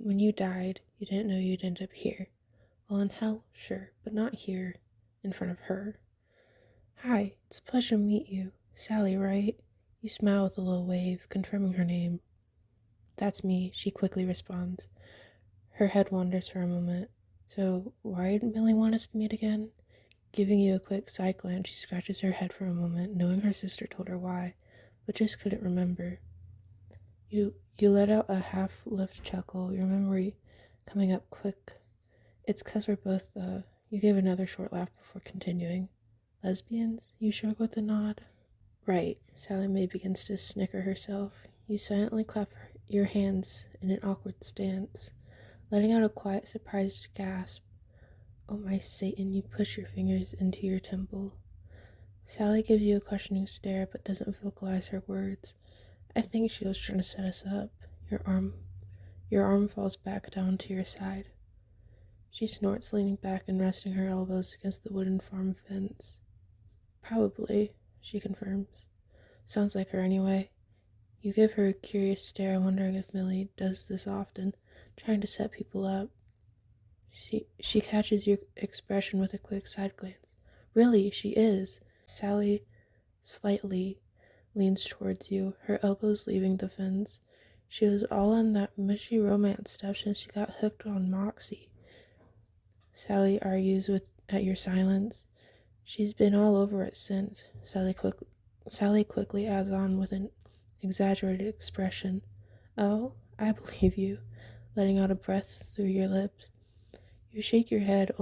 When you died, you didn't know you'd end up here. Well, in hell, sure, but not here, in front of her. Hi, it's a pleasure to meet you. Salie, right? You smile with a little wave, confirming her name. That's me, she quickly responds. Her head wanders for a moment. So, why did Millie want us to meet again? Giving you a quick side glance, she scratches her head for a moment, knowing her sister told her why, but just couldn't remember. You let out a half-lift chuckle, your memory coming up quick. It's 'cause we're both, You gave another short laugh before continuing. Lesbians? You shrug with a nod. Right, Sallie May begins to snicker herself. You silently clap your hands in an awkward stance, letting out a quiet, surprised gasp. Oh my Satan, you push your fingers into your temple. Salie gives you a questioning stare but doesn't vocalize her words. I think she was trying to set us up. Your arm falls back down to your side. She snorts, leaning back and resting her elbows against the wooden farm fence. Probably, she confirms. Sounds like her anyway. You give her a curious stare, wondering if Millie does this often, trying to set people up. She catches your expression with a quick side glance. Really, she is. Salie slightly leans towards you, her elbows leaving the fence. She was all in that mushy romance stuff since she got hooked on Moxie. Salie argues at your silence. She's been all over it since. Salie quickly adds on with an exaggerated expression. Oh, I believe you, letting out a breath through your lips. You shake your head,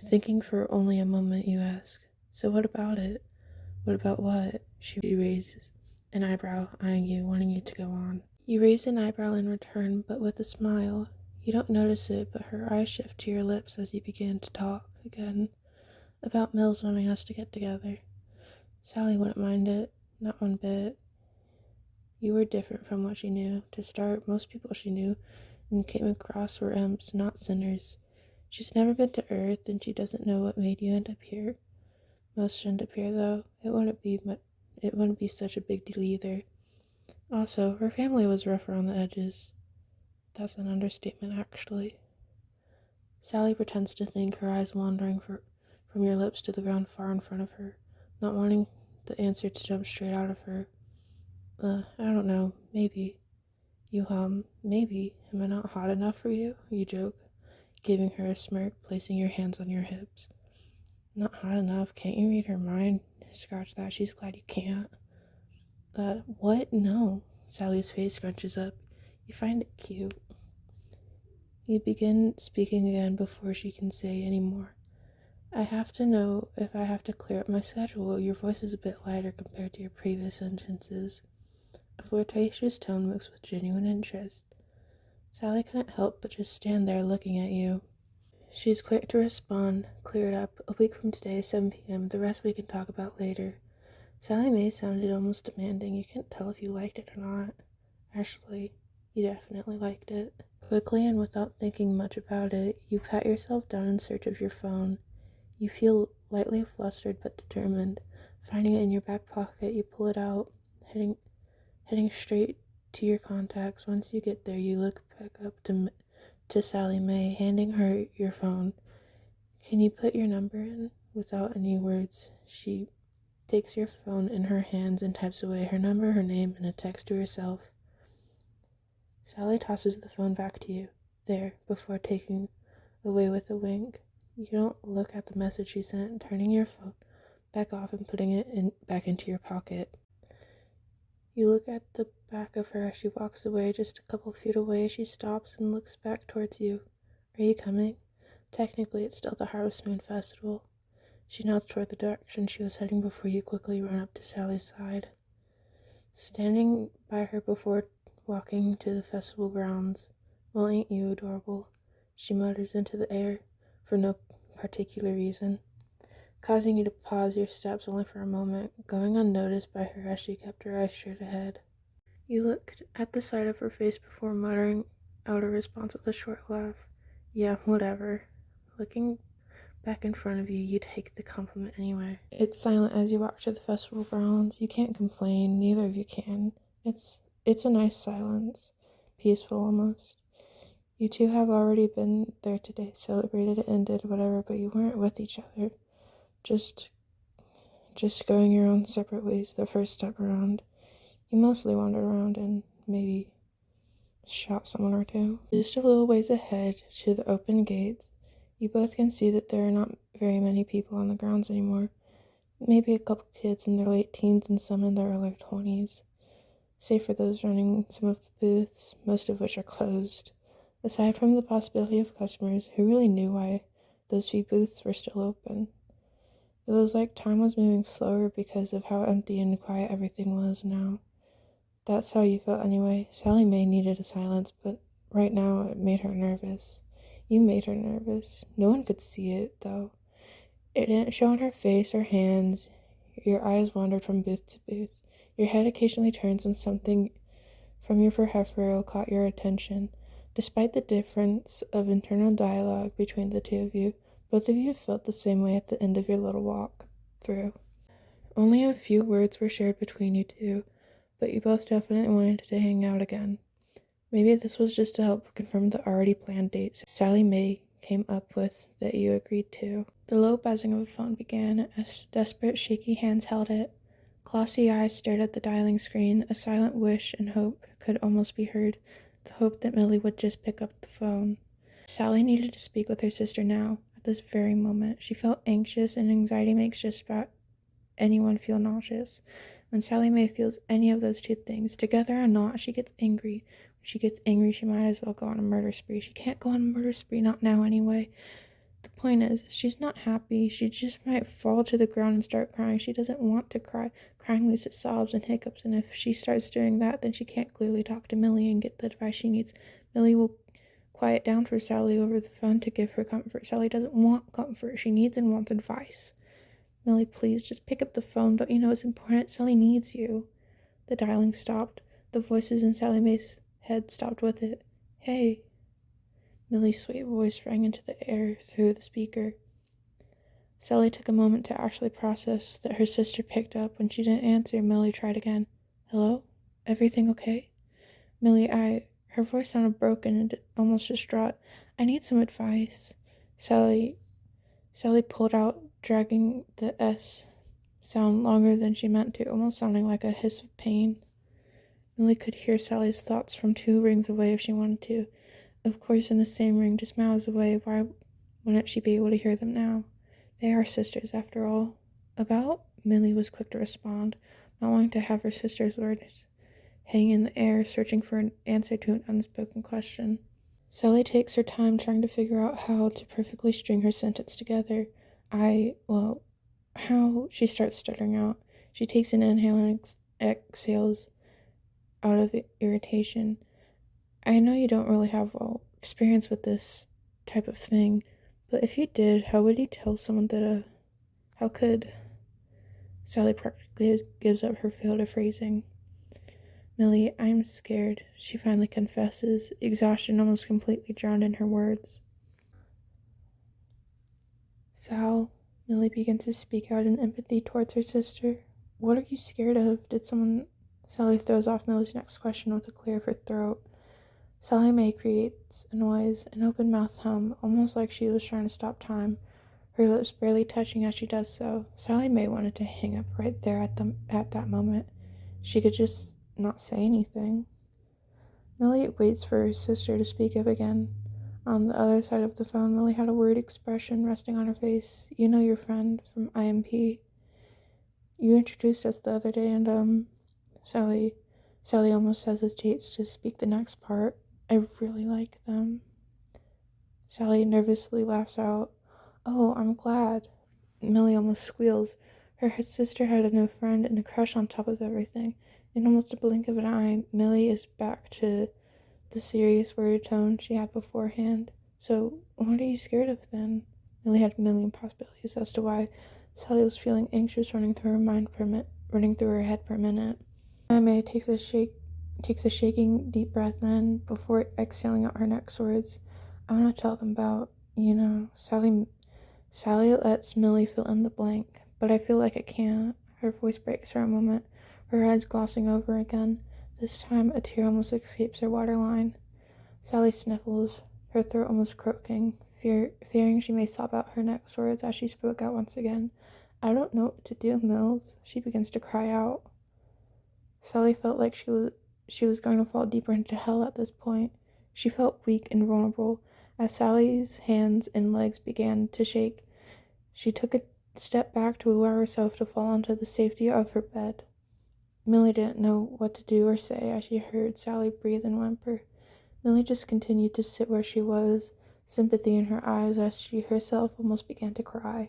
thinking for only a moment. You ask, so what about it? What about what? She raises an eyebrow, eyeing you, wanting you to go on. You raise an eyebrow in return, but with a smile. You don't notice it, but her eyes shift to your lips as you begin to talk again about Mills wanting us to get together. Salie wouldn't mind it, not one bit. You were different from what she knew. To start, most people she knew and came across were imps, not sinners. She's never been to Earth, and she doesn't know what made you end up here. Most end up here, though. It wouldn't be such a big deal either. Also, her family was rough around the edges. That's an understatement, actually. Salie pretends to think, her eyes wandering from your lips to the ground far in front of her, not wanting the answer to jump straight out of her. I don't know, maybe. You hum, maybe. Am I not hot enough for you? You joke, giving her a smirk, placing your hands on your hips. Not hot enough? Can't you read her mind? Scratch that, she's glad you can't. What? No. Sally's face scrunches up. You find it cute. You begin speaking again before she can say any more. I have to know if I have to clear up my schedule. Your voice is a bit lighter compared to your previous sentences. A flirtatious tone mixed with genuine interest. Salie couldn't help but just stand there looking at you. She's quick to respond. Clear it up. A week from today, 7 p.m. The rest we can talk about later. Sallie May sounded almost demanding. You can't tell if you liked it or not. Actually, you definitely liked it. Quickly and without thinking much about it, you pat yourself down in search of your phone. You feel lightly flustered but determined. Finding it in your back pocket, you pull it out, heading straight to your contacts. Once you get there, you look back up to Sallie May, handing her your phone. Can you put your number in? Without any words, she takes your phone in her hands and types away her number, her name, and a text to herself. Salie tosses the phone back to you, there, before taking away with a wink. You don't look at the message she sent, turning your phone back off and putting it back into your pocket. You look at the back of her as she walks away. Just a couple feet away, she stops and looks back towards you. Are you coming? Technically, it's still the Harvest Moon Festival. She nods toward the direction she was heading before you quickly run up to Sally's side. Standing by her before walking to the festival grounds. Well, ain't you adorable? She mutters into the air for no particular reason, causing you to pause your steps only for a moment, going unnoticed by her as she kept her eyes straight ahead. You looked at the side of her face before muttering out a response with a short laugh. Yeah, whatever. Looking back in front of you, you take the compliment anyway. It's silent as you walk to the festival grounds. You can't complain, neither of you can. It's a nice silence, peaceful almost. You two have already been there today, celebrated and did whatever, but you weren't with each other. Just going your own separate ways the first step around. You mostly wandered around and maybe shot someone or two. Just a little ways ahead to the open gates, you both can see that there are not very many people on the grounds anymore. Maybe a couple kids in their late teens and some in their early 20s. Save for those running some of the booths, most of which are closed. Aside from the possibility of customers who really knew why those few booths were still open. It was like time was moving slower because of how empty and quiet everything was now. That's how you felt anyway. Sallie May needed a silence, but right now it made her nervous. You made her nervous. No one could see it, though. It didn't show on her face or hands. Your eyes wandered from booth to booth. Your head occasionally turns when something from your peripheral caught your attention. Despite the difference of internal dialogue between the two of you, both of you felt the same way at the end of your little walk through. Only a few words were shared between you two, but you both definitely wanted to hang out again. Maybe this was just to help confirm the already planned dates Sallie May came up with that you agreed to. The low buzzing of a phone began as desperate, shaky hands held it. Glossy eyes stared at the dialing screen. A silent wish and hope could almost be heard, the hope that Millie would just pick up the phone. Sallie needed to speak with her sister now, at this very moment. She felt anxious, and anxiety makes just about anyone feel nauseous. When Sallie May feels any of those two things, together or not, she gets angry. When she gets angry, she might as well go on a murder spree. She can't go on a murder spree, not now anyway. The point is, she's not happy. She just might fall to the ground and start crying. She doesn't want to cry. Crying leads to sobs and hiccups, and if she starts doing that, then she can't clearly talk to Millie and get the advice she needs. Millie will quiet down for Sallie over the phone to give her comfort. Sallie doesn't want comfort. She needs and wants advice. Millie, please, just pick up the phone. Don't you know it's important? Sallie needs you. The dialing stopped. The voices in Sallie May's head stopped with it. Hey. Millie's sweet voice rang into the air through the speaker. Sallie took a moment to actually process that her sister picked up. When she didn't answer, Millie tried again. Hello? Everything okay? Millie, her voice sounded broken and almost distraught. I need some advice. Sallie pulled out, dragging the S sound longer than she meant to, almost sounding like a hiss of pain. Millie could hear Sallie's thoughts from 2 rings away if she wanted to. Of course, in the same ring, just miles away. Why wouldn't she be able to hear them now? They are sisters, after all. About? Millie was quick to respond, not wanting to have her sister's words hang in the air, searching for an answer to an unspoken question. Sallie takes her time trying to figure out how to perfectly string her sentence together. How? She starts stuttering out. She takes an inhale and exhales out of irritation. I know you don't really have experience with this type of thing, but if you did, how would you tell someone that how could? Sallie practically gives up her field of phrasing. Millie, I'm scared, she finally confesses, exhaustion almost completely drowned in her words. Sal, Millie begins to speak out in empathy towards her sister. What are you scared of? Sallie throws off Millie's next question with a clear of her throat. Sallie May creates a noise, an open-mouthed hum, almost like she was trying to stop time, her lips barely touching as she does so. Sallie May wanted to hang up right there at that moment. She could just not say anything. Millie waits for her sister to speak up again. On the other side of the phone, Millie had a worried expression resting on her face. You know your friend from I.M.P. You introduced us the other day, and, Sallie almost hesitates to speak the next part. I really like them. Sallie nervously laughs out. Oh, I'm glad. Millie almost squeals. Her sister had a new friend and a crush on top of everything. In almost a blink of an eye, Millie is back to the serious worded tone she had beforehand. So, what are you scared of then? Millie had a million possibilities as to why Sallie was feeling anxious running through her head per minute. May takes a shaking deep breath in before exhaling out her next words. I want to tell them about, Sallie lets Millie fill in the blank, but I feel like I can't. Her voice breaks for a moment, her eyes glossing over again. This time, a tear almost escapes her waterline. Sallie sniffles. her throat almost croaking, fearing she may sob out her next words as she spoke out once again. I don't know what to do, Mills. She begins to cry out. Sallie felt like she was going to fall deeper into hell at this point. She felt weak and vulnerable as Sallie's hands and legs began to shake. She took a step back to allow herself to fall onto the safety of her bed. Millie didn't know what to do or say as she heard Sallie breathe and whimper. Millie just continued to sit where she was, sympathy in her eyes as she herself almost began to cry.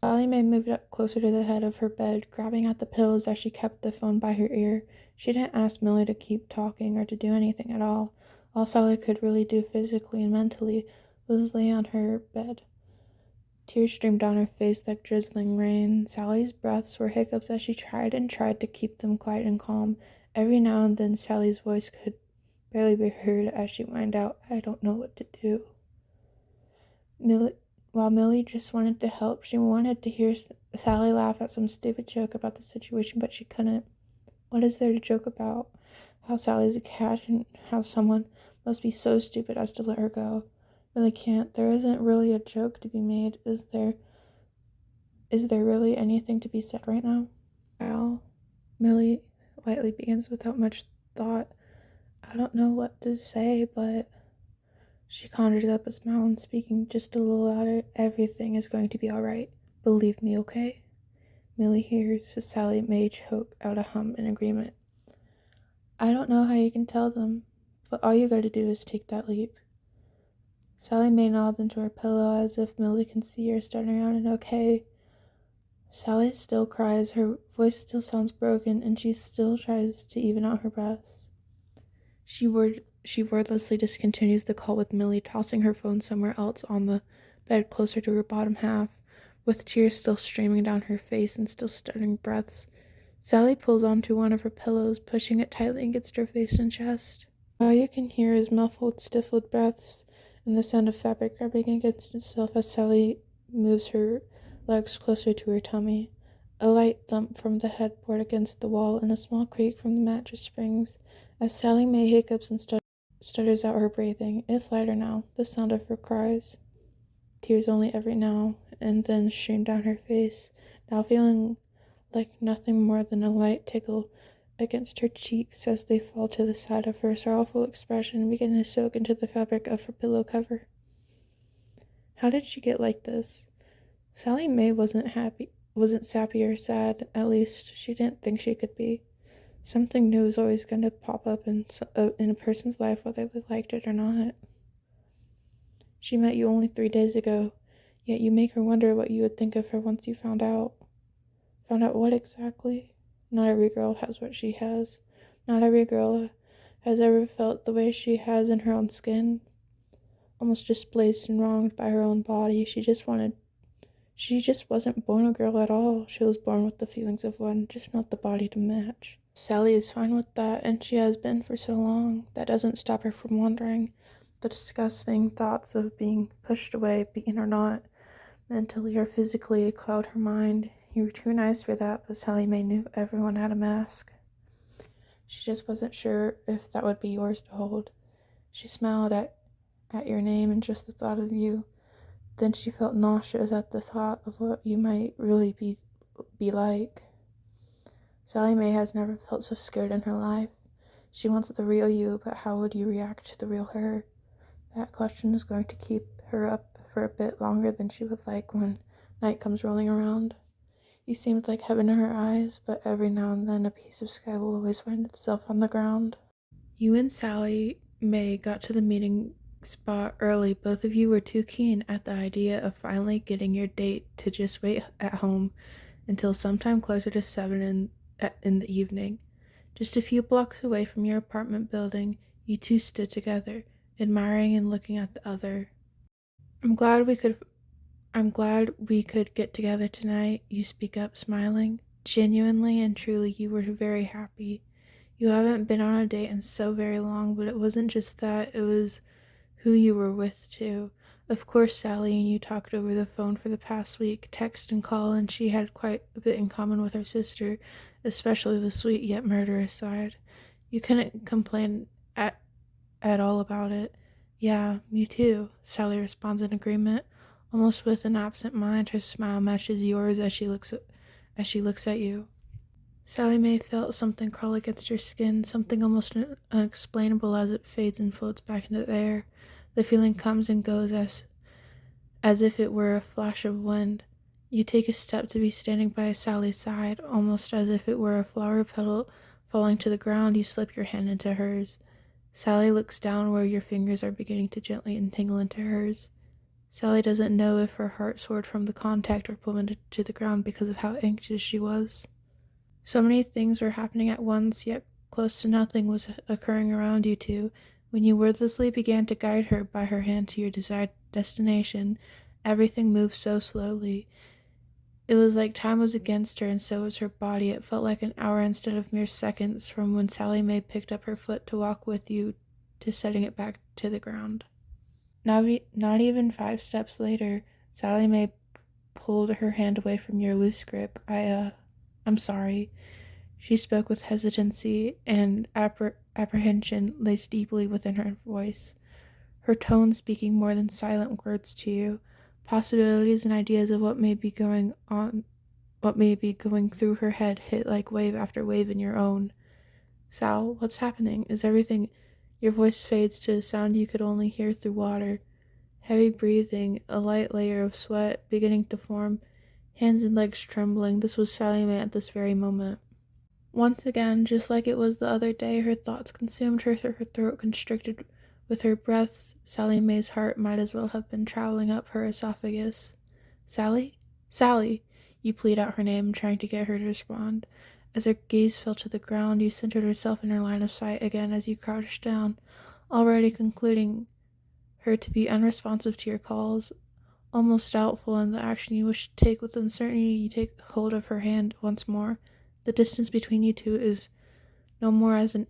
Sallie May moved up closer to the head of her bed, grabbing at the pillows as she kept the phone by her ear. She didn't ask Millie to keep talking or to do anything at all. All Sallie could really do physically and mentally was lay on her bed. Tears streamed down her face like drizzling rain. Sallie's breaths were hiccups as she tried to keep them quiet and calm. Every now and then Sallie's voice could barely be heard as she whined out, I don't know what to do. While Millie just wanted to help, she wanted to hear Sallie laugh at some stupid joke about the situation, but she couldn't. What is there to joke about? How Sallie's a cat and how someone must be so stupid as to let her go. Really can't. There isn't really a joke to be made, is there? Is there really anything to be said right now? Al, Millie lightly begins without much thought. I don't know what to say, but... She conjures up a smile and speaking just a little louder, everything is going to be alright. Believe me, okay? Millie hears Sallie May choke out a hum in agreement. I don't know how you can tell them, but all you gotta do is take that leap. Sallie May nods into her pillow as if Millie can see her starting around and okay. Sallie still cries, her voice still sounds broken, and she still tries to even out her breaths. She wordlessly discontinues the call with Millie, tossing her phone somewhere else on the bed closer to her bottom half, with tears still streaming down her face and still stuttering breaths. Sallie pulls onto one of her pillows, pushing it tightly against her face and chest. All you can hear is muffled, stifled breaths and the sound of fabric rubbing against itself as Sallie moves her legs closer to her tummy. A light thump from the headboard against the wall and a small creak from the mattress springs as Sallie May hiccups and stutters out her breathing. It's lighter now, the sound of her cries. Tears only every now and then stream down her face, now feeling like nothing more than a light tickle against her cheeks as they fall to the side of her sorrowful expression and begin to soak into the fabric of her pillow cover. How did she get like this? Sallie May wasn't sappy or sad, at least she didn't think she could be. Something new is always going to pop up in a person's life whether they liked it or not. She met you only 3 days ago, yet you make her wonder what you would think of her once you found out. Found out what exactly? Not every girl has what she has. Not every girl has ever felt the way she has in her own skin. Almost displaced and wronged by her own body, she just wasn't born a girl at all. She was born with the feelings of one, just not the body to match. Sallie is fine with that, and she has been for so long. That doesn't stop her from wondering. The disgusting thoughts of being pushed away, beaten or not, mentally or physically, cloud her mind. You were too nice for that, but Sallie May knew everyone had a mask. She just wasn't sure if that would be yours to hold. She smiled at your name and just the thought of you. Then she felt nauseous at the thought of what you might really be like. Sallie May has never felt so scared in her life. She wants the real you, but how would you react to the real her? That question is going to keep her up for a bit longer than she would like when night comes rolling around. You seemed like heaven in her eyes, but every now and then a piece of sky will always find itself on the ground. You and Sallie May got to the meeting spot early. Both of you were too keen at the idea of finally getting your date to just wait at home until sometime closer to 7 in the evening. Just a few blocks away from your apartment building, you two stood together, admiring and looking at the other. I'm glad we could get together tonight, you speak up, smiling. Genuinely and truly, you were very happy. You haven't been on a date in so very long, but it wasn't just that, it was who you were with, too. Of course, Sallie and you talked over the phone for the past week, text and call, and she had quite a bit in common with her sister, especially the sweet yet murderous side. You couldn't complain at all about it. Yeah, me too, Sally responds in agreement, almost with an absent mind. Her smile matches yours as she looks at you. Sallie May felt something crawl against her skin, something almost unexplainable as it fades and floats back into the air. The feeling comes and goes as if it were a flash of wind. You take a step to be standing by Sally's side, almost as if it were a flower petal falling to the ground. You slip your hand into hers. Sally looks down where your fingers are beginning to gently entangle into hers. Sally doesn't know if her heart soared from the contact or plummeted to the ground because of how anxious she was. So many things were happening at once, yet close to nothing was occurring around you two. When you wordlessly began to guide her by her hand to your desired destination, everything moved so slowly. It was like time was against her, and so was her body. It felt like an hour instead of mere seconds from when Sallie Mae picked up her foot to walk with you to setting it back to the ground. Not even 5 steps later, Sallie Mae pulled her hand away from your loose grip. I'm sorry. She spoke with hesitancy, and apprehension laced deeply within her voice, her tone speaking more than silent words to you. Possibilities and ideas of what may be going through her head hit like wave after wave in your own. Sal, what's happening? Is everything... Your voice fades to a sound you could only hear through water. Heavy breathing, a light layer of sweat beginning to form, hands and legs trembling. This was Sallie Mae at this very moment. Once again, just like it was the other day, her thoughts consumed her, her throat constricted with her breaths. Sallie Mae's heart might as well have been traveling up her esophagus. Sally? Sally! You plead out her name, trying to get her to respond. As her gaze fell to the ground, you centered herself in her line of sight again as you crouched down, already concluding her to be unresponsive to your calls. Almost doubtful in the action you wish to take with uncertainty, you take hold of her hand once more. The distance between you two is no more than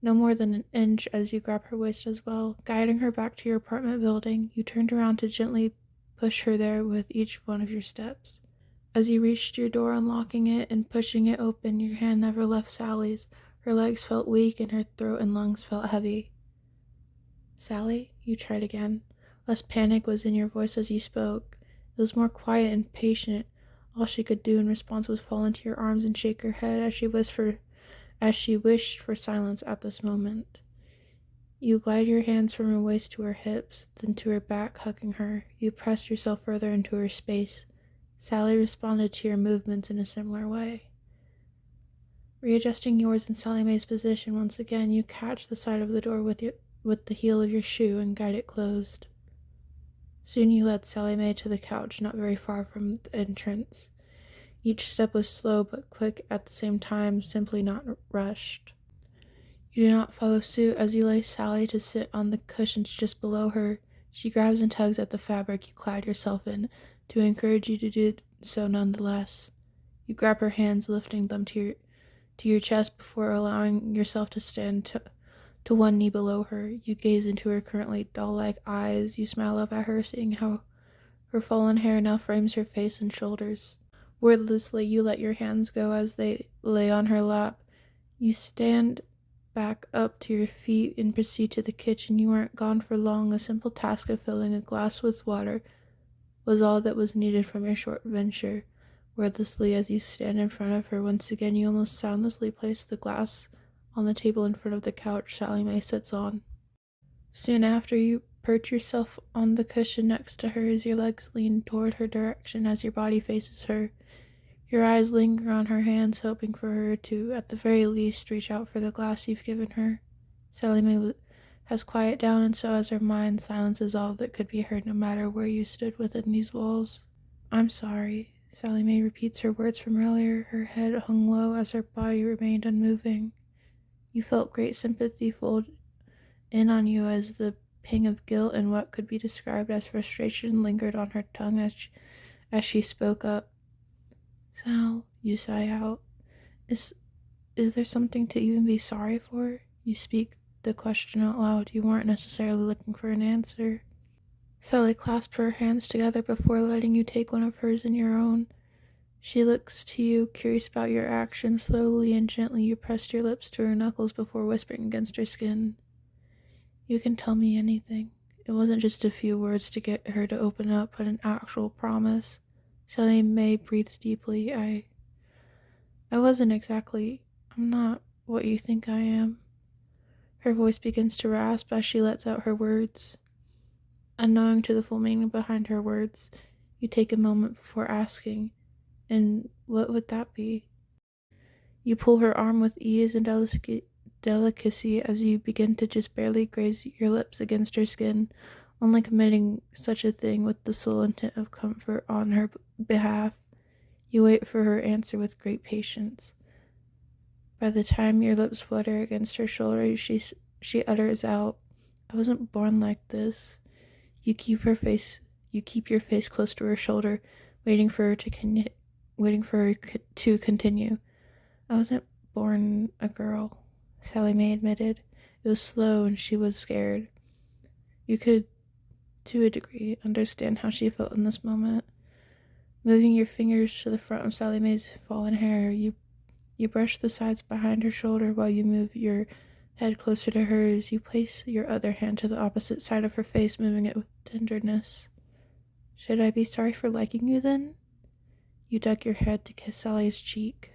an inch as you grab her waist as well. Guiding her back to your apartment building, you turned around to gently push her there with each one of your steps. As you reached your door, unlocking it and pushing it open, your hand never left Sally's. Her legs felt weak and her throat and lungs felt heavy. Sally, you tried again. Less panic was in your voice as you spoke. It was more quiet and patient. All she could do in response was fall into your arms and shake her head as she wished for silence at this moment. You glide your hands from her waist to her hips, then to her back, hugging her. You pressed yourself further into her space. Sally responded to your movements in a similar way. Readjusting yours and Sallie Mae's position once again, you catch the side of the door with the heel of your shoe and guide it closed. Soon you led Sallie Mae to the couch not very far from the entrance. Each step was slow but quick at the same time, simply not rushed. You do not follow suit as you lay Sally to sit on the cushions just below her. She grabs and tugs at the fabric you clad yourself in to encourage you to do so nonetheless. You grab her hands, lifting them to your chest before allowing yourself to stand to one knee below her. You gaze into her currently doll-like eyes. You smile up at her, seeing how her fallen hair now frames her face and shoulders. Wordlessly, you let your hands go as they lay on her lap. You stand back up to your feet and proceed to the kitchen. You weren't gone for long. A simple task of filling a glass with water was all that was needed from your short venture. Wordlessly, as you stand in front of her once again, you almost soundlessly place the glass on the table in front of the couch Sallie Mae sits on. Soon after, you perch yourself on the cushion next to her as your legs lean toward her direction as your body faces her. Your eyes linger on her hands, hoping for her to, at the very least, reach out for the glass you've given her. Sallie Mae has quieted down, and so has her mind. Silence is all that could be heard no matter where you stood within these walls. I'm sorry. Sallie Mae repeats her words from earlier, her head hung low as her body remained unmoving. You felt great sympathy fold in on you as the pang of guilt and what could be described as frustration lingered on her tongue as she spoke up. Sal, you sigh out. Is there something to even be sorry for? You speak the question out loud. You weren't necessarily looking for an answer. Sally clasped her hands together before letting you take one of hers in your own. She looks to you, curious about your actions. Slowly and gently you pressed your lips to her knuckles before whispering against her skin. You can tell me anything. It wasn't just a few words to get her to open up, but an actual promise. Sallie May breathes deeply. I wasn't exactly. I'm not what you think I am. Her voice begins to rasp as she lets out her words. Unknowing to the full meaning behind her words, you take a moment before asking, and what would that be? You pull her arm with ease and delicacy as you begin to just barely graze your lips against her skin, only committing such a thing with the sole intent of comfort on her behalf. You wait for her answer with great patience. By the time your lips flutter against her shoulder, she utters out, "I wasn't born like this." You keep her face. You keep your face close to her shoulder, waiting for her to continue. "I wasn't born a girl," Sallie Mae admitted. It was slow and she was scared. You could, to a degree, understand how she felt in this moment. Moving your fingers to the front of Sallie Mae's fallen hair, you brush the sides behind her shoulder while you move your head closer to hers. You place your other hand to the opposite side of her face, moving it with tenderness. "Should I be sorry for liking you then?" You dug your head to kiss Sally's cheek.